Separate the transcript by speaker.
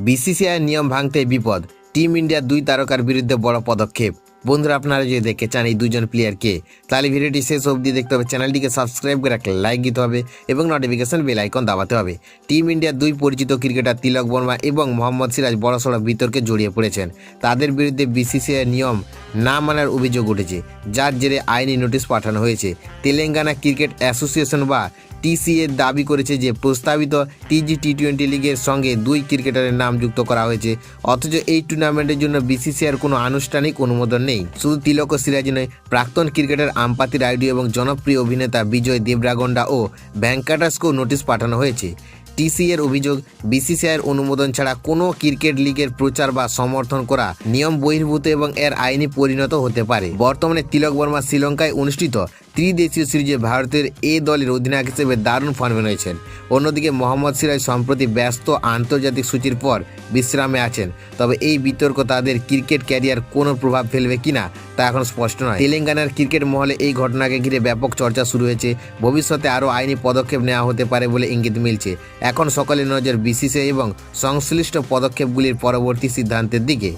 Speaker 1: BCCI নিয়ম ভাঙতে বিপদ, টিম ইন্ডিয়ার 2 তারকার বিরুদ্ধে বড় পদক্ষেপ। বন্ধুরা, আপনারা যদি দেখতে চান এই দুজন প্লেয়ারকে, তাহলে ভিডিওটি শেষ অবধি দেখতে হবে, চ্যানেলটিকে সাবস্ক্রাইব করে একটা লাইক দিতে হবে এবং নোটিফিকেশন বেল আইকন দাবাতে হবে। টিম ইন্ডিয়ার 2 পরিচিত ক্রিকেটার তিলক বর্মা এবং মোহাম্মদ সিরাজ বড়সড় বিতর্কে জড়িয়ে পড়েছেন। তাদের বিরুদ্ধে বিসিসিআই নিয়ম না মানার অভিযোগ উঠেছে, যার জেরে আইনি নোটিশ পাঠানো হয়েছে। তেলেঙ্গানা ক্রিকেট অ্যাসোসিয়েশন বা টিসিএ দাবি করেছে যে প্রস্তাবিত টি20 লিগের সঙ্গে 2 ক্রিকেটারের নাম যুক্ত করা হয়েছে, অথচ এই টুর্নামেন্টের জন্য বিসিসিআইয়ের কোনো আনুষ্ঠানিক অনুমোদন নেই। শুধু তিলক ও সিরাজ নয়, প্রাক্তন ক্রিকেটার আম্পাতি রায়ডু এবং জনপ্রিয় অভিনেতা বিজয় দেবরাগোন্ডা ও ভেঙ্কাটাসকেও নোটিশ পাঠানো হয়েছে। টিসিএর অভিযোগ, বিসিসিআইয়ের অনুমোদন ছাড়া কোনো ক্রিকেট লিগের প্রচার বা সমর্থন করা নিয়ম বহির্ভূত এবং এর আইনি পরিণত হতে পারে। বর্তমানে তিলক বর্মা শ্রীলঙ্কায় অনুষ্ঠিত ত্রিদেশীয় সিরিজে ভারতের এ দলের অধিনায়ক হিসেবে দারুণ ফর্মে রয়েছেন। অন্যদিকে মোহাম্মদ সিরাজ সম্প্রতি ব্যস্ত আন্তর্জাতিক সূচির পর বিশ্রামে আছেন। তবে এই বিতর্ক তাদের ক্রিকেট ক্যারিয়ার কোনো প্রভাব ফেলবে কিনা তা এখন স্পষ্ট নয়। তেলেঙ্গানার ক্রিকেট মহলে এই ঘটনাকে ঘিরে ব্যাপক চর্চা শুরু হয়েছে। ভবিষ্যতে আরও আইনি পদক্ষেপ নেওয়া হতে পারে বলে ইঙ্গিত মিলছে। এখন সকলের নজর বিসিসিআই এবং সংশ্লিষ্ট পদক্ষেপগুলির পরবর্তী সিদ্ধান্তের দিকে।